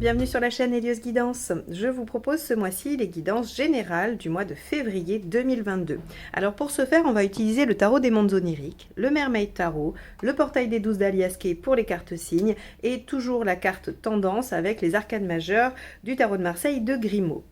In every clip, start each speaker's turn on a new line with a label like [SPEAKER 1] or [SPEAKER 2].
[SPEAKER 1] bienvenue sur la chaîne Hélios Guidance. Je vous propose ce mois-ci les guidances générales du mois de février 2022. Alors pour ce faire, on va utiliser le tarot des mondes oniriques, le Mermaid Tarot, le portail des 12 d'Alias Kay pour les cartes signes et toujours la carte tendance avec les arcanes majeures du tarot de Marseille de Grimaud.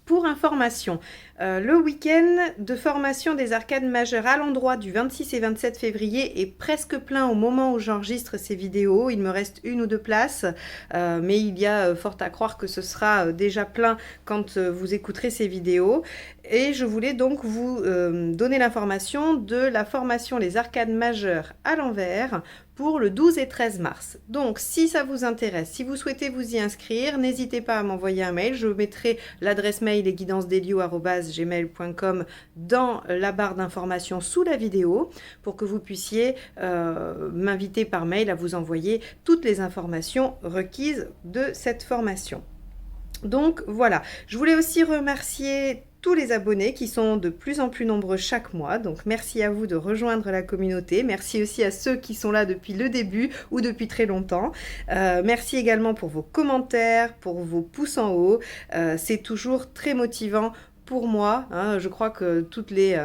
[SPEAKER 1] Pour information, le week-end de formation des arcanes majeures à l'endroit du 26 et 27 février est presque plein au moment où j'enregistre ces vidéos. Il me reste 1 ou 2 places, mais il y a fort à croire que ce sera déjà plein quand vous écouterez ces vidéos. Et je voulais donc vous donner l'information de la formation Les arcanes majeures à l'envers pour le 12 et 13 mars. Donc, si ça vous intéresse, si vous souhaitez vous y inscrire, n'hésitez pas à m'envoyer un mail. Je mettrai l'adresse mail lesguidancesdelio@gmail.com dans la barre d'informations sous la vidéo pour que vous puissiez m'inviter par mail à vous envoyer toutes les informations requises de cette formation. Donc, voilà. Je voulais aussi remercier tous les abonnés qui sont de plus en plus nombreux chaque mois. Donc merci à vous de rejoindre la communauté. Merci aussi à ceux qui sont là depuis le début ou depuis très longtemps. Merci également pour vos commentaires, pour vos pouces en haut. C'est toujours très motivant pour moi, hein. Je crois que toutes les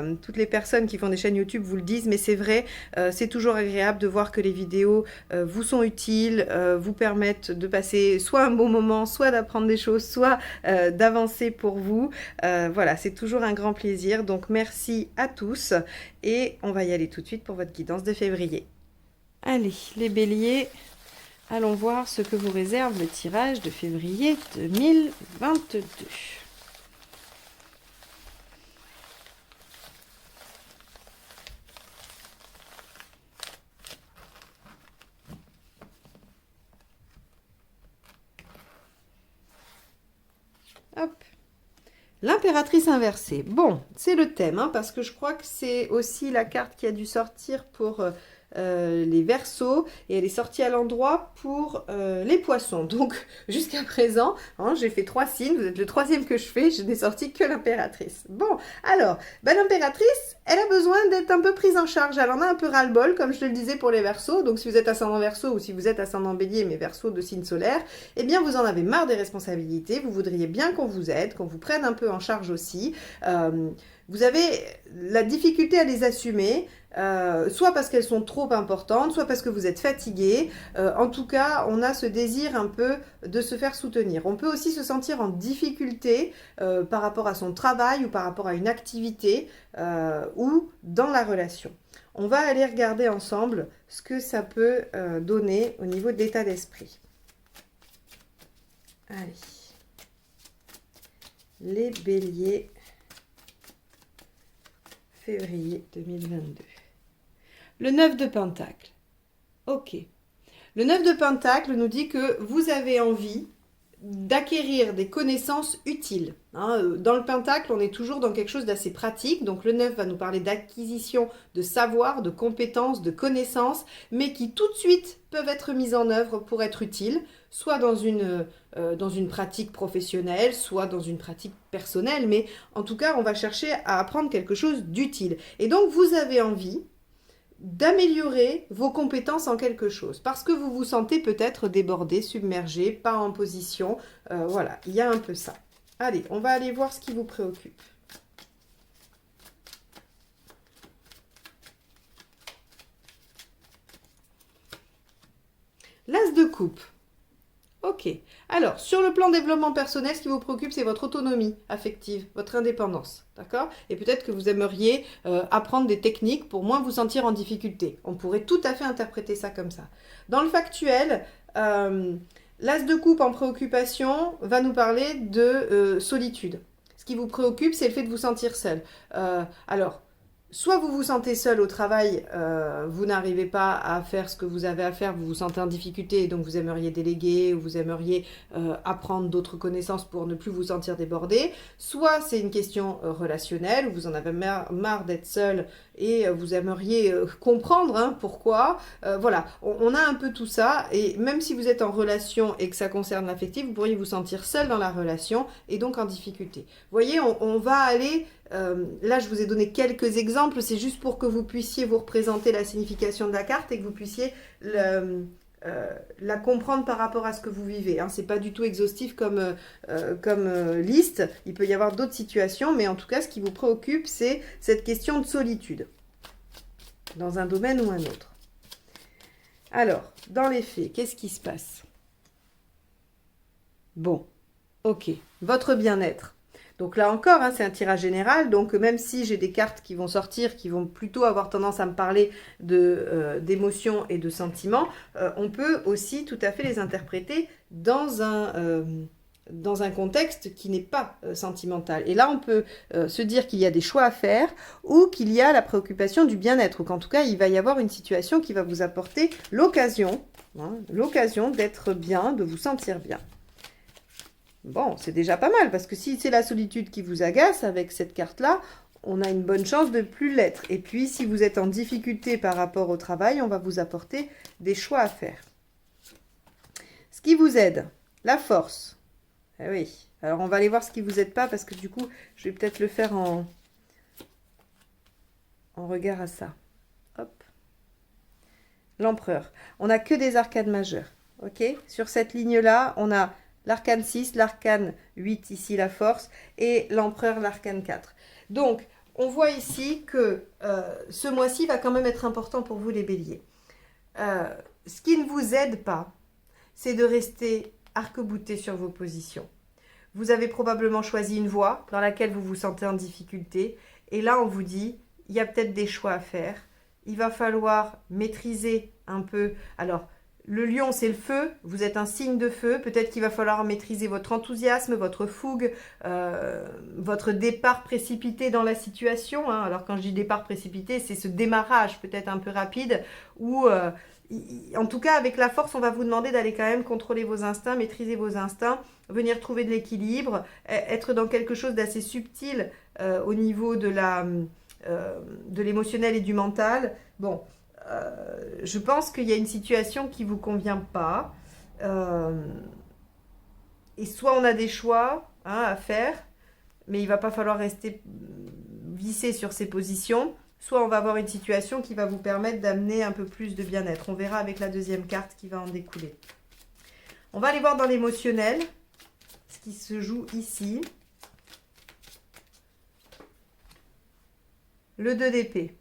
[SPEAKER 1] personnes qui font des chaînes YouTube vous le disent, mais c'est vrai, c'est toujours agréable de voir que les vidéos vous sont utiles, vous permettent de passer soit un bon moment, soit d'apprendre des choses, soit d'avancer pour vous. Voilà, c'est toujours un grand plaisir, donc merci à tous et on va y aller tout de suite pour votre guidance de février. Allez, les béliers, allons voir ce que vous réserve le tirage de février 2022. Hop. L'impératrice inversée. Bon, c'est le thème, hein, parce que je crois que c'est aussi la carte qui a dû sortir pour les Verseaux et elle est sortie à l'endroit pour les Poissons. Donc, jusqu'à présent, hein, j'ai fait 3 signes. Vous êtes le 3e que je fais. Je n'ai sorti que l'impératrice. Bon, alors, l'impératrice, elle a besoin d'être un peu prise en charge. Elle en a un peu ras-le-bol, comme je te le disais pour les Verseaux. Donc, si vous êtes ascendant Verseau ou si vous êtes ascendant Bélier, mais Verseau de signe solaire, eh bien, vous en avez marre des responsabilités. Vous voudriez bien qu'on vous aide, qu'on vous prenne un peu en charge aussi. Vous avez la difficulté à les assumer, soit parce qu'elles sont trop importantes, soit parce que vous êtes fatigué. En tout cas, on a ce désir un peu de se faire soutenir. On peut aussi se sentir en difficulté par rapport à son travail ou par rapport à une activité ou dans la relation. On va aller regarder ensemble ce que ça peut donner au niveau de l'état d'esprit. Allez. Les béliers, février 2022. Le 9 de Pentacle. Ok. Le 9 de Pentacle nous dit que vous avez envie d'acquérir des connaissances utiles. Hein, dans le Pentacle, on est toujours dans quelque chose d'assez pratique. Donc le 9 va nous parler d'acquisition de savoir, de compétences, de connaissances, mais qui tout de suite peuvent être mises en œuvre pour être utiles, soit dans une pratique professionnelle, soit dans une pratique personnelle. Mais en tout cas, on va chercher à apprendre quelque chose d'utile. Et donc, vous avez envie d'améliorer vos compétences en quelque chose, parce que vous vous sentez peut-être débordé, submergé, pas en position. Voilà, il y a un peu ça. Allez, on va aller voir ce qui vous préoccupe. L'As de coupe. Ok. Alors, sur le plan développement personnel, ce qui vous préoccupe, c'est votre autonomie affective, votre indépendance. D'accord? Et peut-être que vous aimeriez apprendre des techniques pour moins vous sentir en difficulté. On pourrait tout à fait interpréter ça comme ça. Dans le factuel, l'As de coupe en préoccupation va nous parler de solitude. Ce qui vous préoccupe, c'est le fait de vous sentir seul. Alors, soit vous vous sentez seul au travail, vous n'arrivez pas à faire ce que vous avez à faire, vous vous sentez en difficulté et donc vous aimeriez déléguer ou vous aimeriez apprendre d'autres connaissances pour ne plus vous sentir débordé. Soit c'est une question relationnelle, vous en avez marre d'être seul et vous aimeriez comprendre pourquoi. Voilà, on a un peu tout ça et même si vous êtes en relation et que ça concerne l'affectif, vous pourriez vous sentir seul dans la relation et donc en difficulté. Vous voyez, on va aller... là, je vous ai donné quelques exemples, c'est juste pour que vous puissiez vous représenter la signification de la carte et que vous puissiez la comprendre par rapport à ce que vous vivez. Hein. Ce n'est pas du tout exhaustif comme liste. Il peut y avoir d'autres situations, mais en tout cas, ce qui vous préoccupe, c'est cette question de solitude, dans un domaine ou un autre. Alors, dans les faits, qu'est-ce qui se passe? Bon, ok, votre bien-être. Donc là encore, hein, c'est un tirage général, donc même si j'ai des cartes qui vont sortir, qui vont plutôt avoir tendance à me parler d'émotions et de sentiments, on peut aussi tout à fait les interpréter dans un contexte qui n'est pas sentimental. Et là, on peut se dire qu'il y a des choix à faire ou qu'il y a la préoccupation du bien-être, ou qu'en tout cas, il va y avoir une situation qui va vous apporter l'occasion, hein, l'occasion d'être bien, de vous sentir bien. Bon, c'est déjà pas mal, parce que si c'est la solitude qui vous agace avec cette carte-là, on a une bonne chance de ne plus l'être. Et puis, si vous êtes en difficulté par rapport au travail, on va vous apporter des choix à faire. Ce qui vous aide, la force. Eh oui, alors on va aller voir ce qui vous aide pas, parce que du coup, je vais peut-être le faire en regard à ça. Hop. L'empereur. On n'a que des arcanes majeures. Ok. Sur cette ligne-là, on a l'arcane 6, l'arcane 8, ici la force, et l'empereur, l'arcane 4. Donc, on voit ici que ce mois-ci va quand même être important pour vous les béliers. Ce qui ne vous aide pas, c'est de rester arc-bouté sur vos positions. Vous avez probablement choisi une voie dans laquelle vous vous sentez en difficulté, et là on vous dit, il y a peut-être des choix à faire, il va falloir maîtriser un peu. Alors, le lion, c'est le feu, vous êtes un signe de feu, peut-être qu'il va falloir maîtriser votre enthousiasme, votre fougue, votre départ précipité dans la situation. Hein. Alors quand je dis départ précipité, c'est ce démarrage peut-être un peu rapide, où en tout cas avec la force, on va vous demander d'aller quand même contrôler vos instincts, maîtriser vos instincts, venir trouver de l'équilibre, être dans quelque chose d'assez subtil au niveau de l'émotionnel et du mental. Bon. Je pense qu'il y a une situation qui ne vous convient pas. Et soit on a des choix à faire, mais il ne va pas falloir rester vissé sur ces positions, soit on va avoir une situation qui va vous permettre d'amener un peu plus de bien-être. On verra avec la deuxième carte qui va en découler. On va aller voir dans l'émotionnel, ce qui se joue ici. Le 2 d'épée.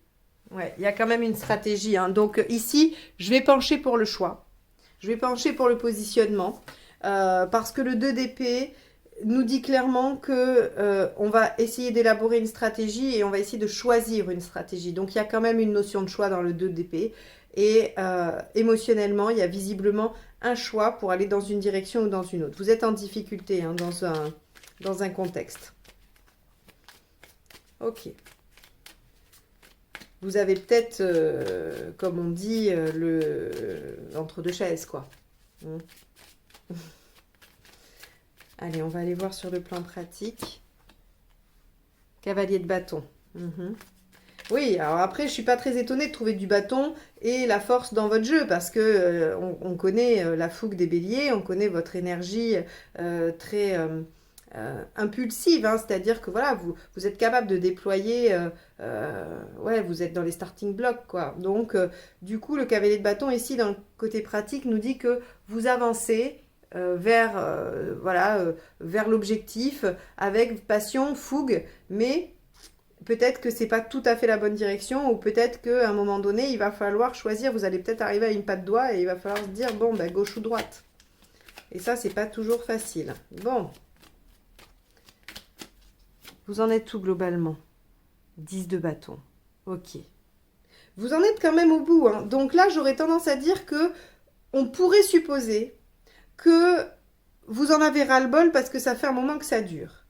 [SPEAKER 1] Ouais, il y a quand même une stratégie. Hein. Donc ici, je vais pencher pour le choix. Je vais pencher pour le positionnement. Parce que le 2 d'épée nous dit clairement que on va essayer d'élaborer une stratégie et on va essayer de choisir une stratégie. Donc il y a quand même une notion de choix dans le 2 d'épée. Et émotionnellement, il y a visiblement un choix pour aller dans une direction ou dans une autre. Vous êtes en difficulté hein, dans un contexte. Ok. Vous avez peut-être, comme on dit, entre deux chaises, quoi. Allez, on va aller voir sur le plan pratique. Cavalier de bâton. Oui, alors après, je ne suis pas très étonnée de trouver du bâton et la force dans votre jeu, parce que on connaît la fougue des béliers, on connaît votre énergie très... impulsive, hein, c'est-à-dire que voilà, vous êtes capable de déployer, ouais, vous êtes dans les starting blocks, quoi. Donc, du coup, le cavalier de bâton ici, dans le côté pratique, nous dit que vous avancez vers l'objectif avec passion, fougue, mais peut-être que c'est pas tout à fait la bonne direction, ou peut-être qu'à un moment donné, il va falloir choisir, vous allez peut-être arriver à une patte doigt et il va falloir se dire, bon, ben, gauche ou droite. Et ça, c'est pas toujours facile. Bon. Vous en êtes où globalement? 10 de bâton. Ok. Vous en êtes quand même au bout. Hein. Donc là, j'aurais tendance à dire que on pourrait supposer que vous en avez ras-le-bol parce que ça fait un moment que ça dure.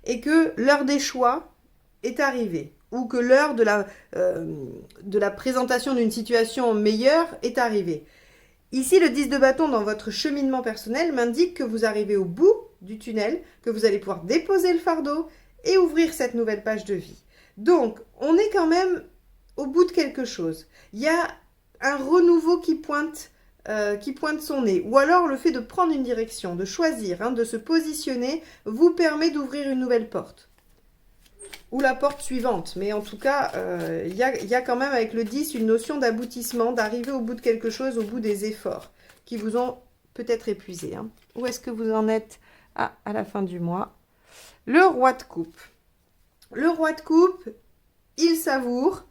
[SPEAKER 1] Et que l'heure des choix est arrivée. Ou que l'heure de la présentation d'une situation meilleure est arrivée. Ici, le 10 de bâton dans votre cheminement personnel m'indique que vous arrivez au bout du tunnel, que vous allez pouvoir déposer le fardeau et ouvrir cette nouvelle page de vie. Donc, on est quand même au bout de quelque chose. Il y a un renouveau qui pointe son nez. Ou alors, le fait de prendre une direction, de choisir, de se positionner, vous permet d'ouvrir une nouvelle porte. ou la porte suivante. Mais en tout cas, il y a quand même avec le 10 une notion d'aboutissement, d'arriver au bout de quelque chose, au bout des efforts qui vous ont peut-être épuisé. Hein. Où est-ce que vous en êtes à la fin du mois? Le roi de coupe. Le roi de coupe, il savoure.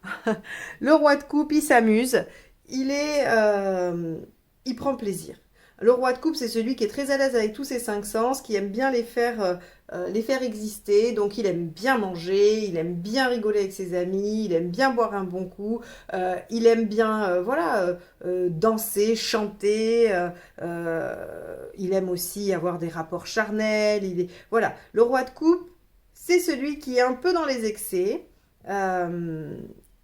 [SPEAKER 1] Le roi de coupe, il s'amuse. Il prend plaisir. Le roi de coupe, c'est celui qui est très à l'aise avec tous ses 5 sens, qui aime bien les faire exister. Donc, il aime bien manger, il aime bien rigoler avec ses amis, il aime bien boire un bon coup, il aime bien, danser, chanter. Il aime aussi avoir des rapports charnels. Voilà, le roi de coupe, c'est celui qui est un peu dans les excès et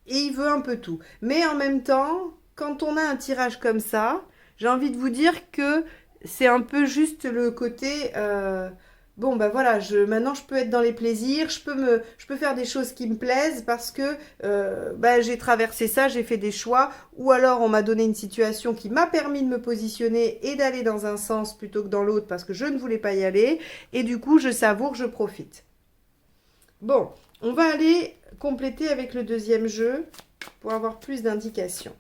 [SPEAKER 1] il veut un peu tout. Mais en même temps, quand on a un tirage comme ça, j'ai envie de vous dire que c'est un peu juste le côté bon ben voilà, maintenant je peux être dans les plaisirs, je peux faire des choses qui me plaisent parce que j'ai traversé ça, j'ai fait des choix, ou alors on m'a donné une situation qui m'a permis de me positionner et d'aller dans un sens plutôt que dans l'autre parce que je ne voulais pas y aller, et du coup je savoure, je profite. Bon, on va aller compléter avec le deuxième jeu pour avoir plus d'indications.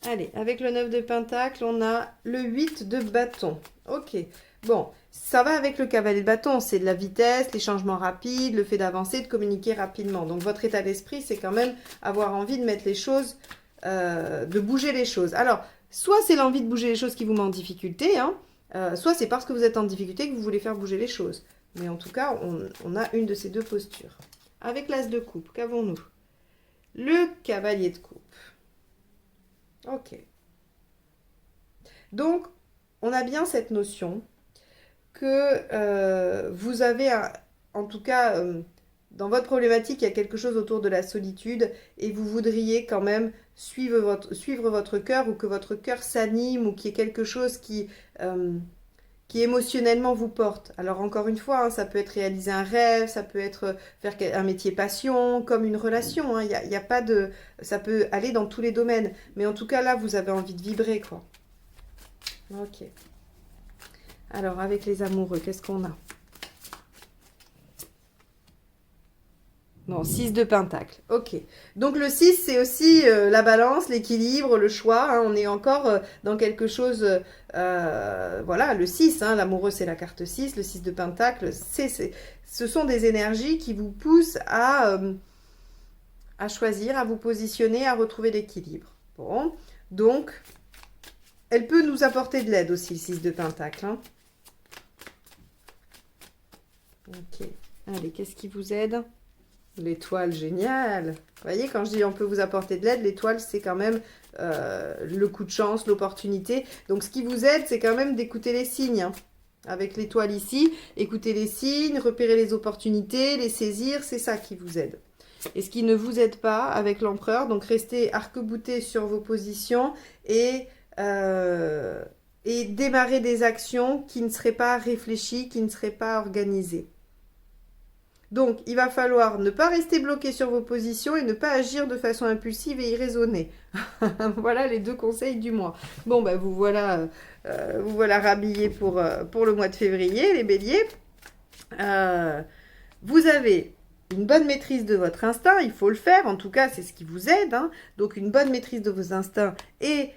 [SPEAKER 1] Allez, avec le 9 de pentacle, on a le 8 de bâton. Ok, bon, ça va avec le cavalier de bâton. C'est de la vitesse, les changements rapides, le fait d'avancer, de communiquer rapidement. Donc, votre état d'esprit, c'est quand même avoir envie de mettre les choses, de bouger les choses. Alors, soit c'est l'envie de bouger les choses qui vous met en difficulté, hein, soit c'est parce que vous êtes en difficulté que vous voulez faire bouger les choses. Mais en tout cas, on a une de ces deux postures. Avec l'as de coupe, qu'avons-nous? Le cavalier de coupe. Ok. Donc, on a bien cette notion que vous avez, en tout cas, dans votre problématique, il y a quelque chose autour de la solitude et vous voudriez quand même suivre votre cœur, ou que votre cœur s'anime, ou qu'il y ait quelque chose qui émotionnellement vous porte. Alors encore une fois, hein, ça peut être réaliser un rêve, ça peut être faire un métier passion, comme une relation. Hein. Y a pas de, ça peut aller dans tous les domaines. Mais en tout cas, là, vous avez envie de vibrer, quoi. Ok. Alors, avec les amoureux, qu'est-ce qu'on a? Non, 6 de pentacle. Ok. Donc le 6, c'est aussi la balance, l'équilibre, le choix. Hein. On est encore dans quelque chose... voilà, le 6, hein, l'amoureux, c'est la carte 6. Le 6 de pentacle, ce sont des énergies qui vous poussent à choisir, à vous positionner, à retrouver l'équilibre. Bon, donc, elle peut nous apporter de l'aide aussi, le 6 de pentacle. Hein. Ok. Allez, qu'est-ce qui vous aide ? L'étoile, génial. Vous voyez, quand je dis on peut vous apporter de l'aide, l'étoile, c'est quand même le coup de chance, l'opportunité. Donc, ce qui vous aide, c'est quand même d'écouter les signes. Hein. Avec l'étoile ici, écouter les signes, repérer les opportunités, les saisir, c'est ça qui vous aide. Et ce qui ne vous aide pas avec l'empereur, donc restez arc-bouté sur vos positions et démarrer des actions qui ne seraient pas réfléchies, qui ne seraient pas organisées. Donc, il va falloir ne pas rester bloqué sur vos positions et ne pas agir de façon impulsive et irraisonnée. Voilà les 2 conseils du mois. Bon, ben vous voilà rhabillés pour le mois de février, les béliers. Vous avez une bonne maîtrise de votre instinct, il faut le faire, en tout cas, c'est ce qui vous aide. Hein. Donc, une bonne maîtrise de vos instincts et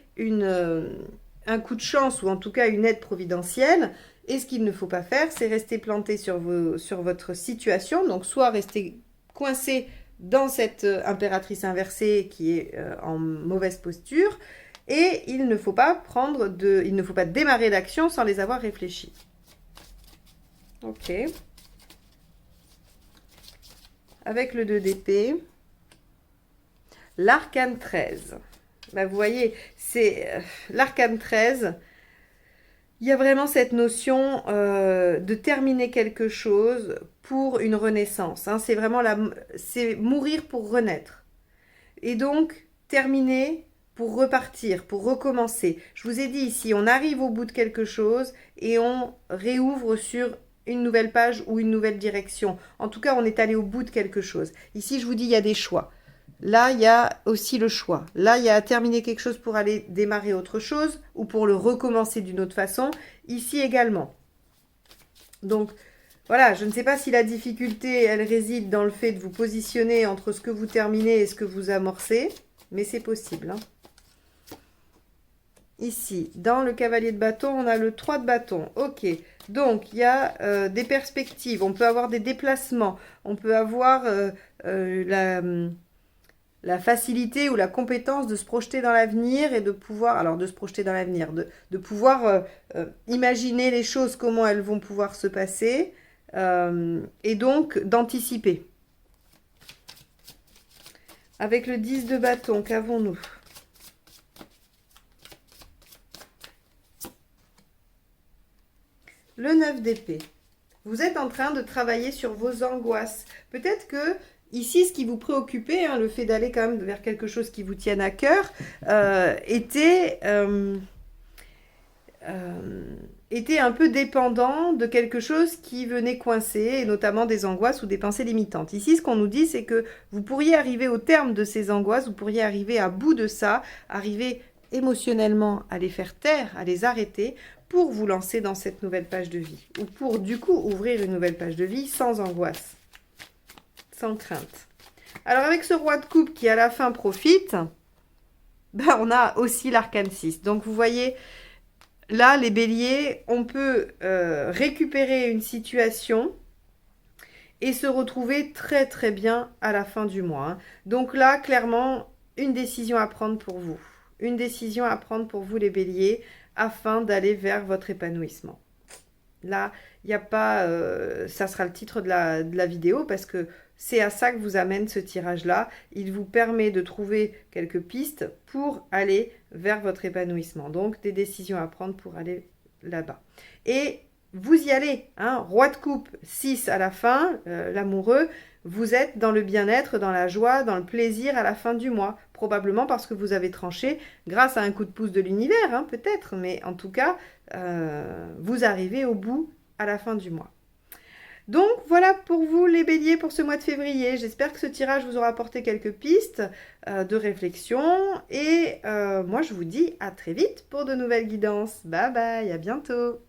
[SPEAKER 1] un coup de chance, ou en tout cas une aide providentielle. Et ce qu'il ne faut pas faire, c'est rester planté sur votre situation. Donc, soit rester coincé dans cette impératrice inversée qui est en mauvaise posture. Et il ne faut pas démarrer d'action sans les avoir réfléchies. Ok. Avec le 2 d'épée. L'arcane 13. Ben, vous voyez, c'est l'arcane 13... Il y a vraiment cette notion de terminer quelque chose pour une renaissance. Hein. C'est vraiment c'est mourir pour renaître. Et donc, terminer pour repartir, pour recommencer. Je vous ai dit ici, on arrive au bout de quelque chose et on réouvre sur une nouvelle page ou une nouvelle direction. En tout cas, on est allé au bout de quelque chose. Ici, je vous dis, il y a des choix. Là, il y a aussi le choix. Là, il y a à terminer quelque chose pour aller démarrer autre chose ou pour le recommencer d'une autre façon. Ici également. Donc, voilà, je ne sais pas si la difficulté, elle réside dans le fait de vous positionner entre ce que vous terminez et ce que vous amorcez, mais c'est possible. Hein. Ici, dans le cavalier de bâton, on a le 3 de bâton. Ok, donc il y a des perspectives, on peut avoir des déplacements, on peut avoir la facilité ou la compétence de se projeter dans l'avenir et de pouvoir, alors de se projeter dans l'avenir, de pouvoir imaginer les choses, comment elles vont pouvoir se passer, et donc d'anticiper. Avec le 10 de bâton, qu'avons-nous ? Le 9 d'épée. Vous êtes en train de travailler sur vos angoisses. Peut-être que ici, ce qui vous préoccupait, hein, le fait d'aller quand même vers quelque chose qui vous tienne à cœur, était un peu dépendant de quelque chose qui venait coincer, et notamment des angoisses ou des pensées limitantes. Ici, ce qu'on nous dit, c'est que vous pourriez arriver au terme de ces angoisses, vous pourriez arriver à bout de ça, arriver émotionnellement à les faire taire, à les arrêter, pour vous lancer dans cette nouvelle page de vie. Ou pour, du coup, ouvrir une nouvelle page de vie sans angoisse, sans crainte. Alors, avec ce roi de coupe qui, à la fin, profite, ben, on a aussi l'arcane 6. Donc, vous voyez, là, les béliers, on peut récupérer une situation et se retrouver très, très bien à la fin du mois. Hein. Donc là, clairement, une décision à prendre pour vous. Une décision à prendre pour vous, les béliers, afin d'aller vers votre épanouissement. Là, il n'y a pas... ça sera le titre de la vidéo parce que c'est à ça que vous amène ce tirage-là. Il vous permet de trouver quelques pistes pour aller vers votre épanouissement. Donc, des décisions à prendre pour aller là-bas. Et vous y allez. Hein, roi de coupe, 6 à la fin, l'amoureux. Vous êtes dans le bien-être, dans la joie, dans le plaisir à la fin du mois. Probablement parce que vous avez tranché grâce à un coup de pouce de l'univers, hein, peut-être. Mais en tout cas, vous arrivez au bout à la fin du mois. Donc voilà pour vous les béliers pour ce mois de février. J'espère que ce tirage vous aura apporté quelques pistes de réflexion. Et moi je vous dis à très vite pour de nouvelles guidances. Bye bye, à bientôt.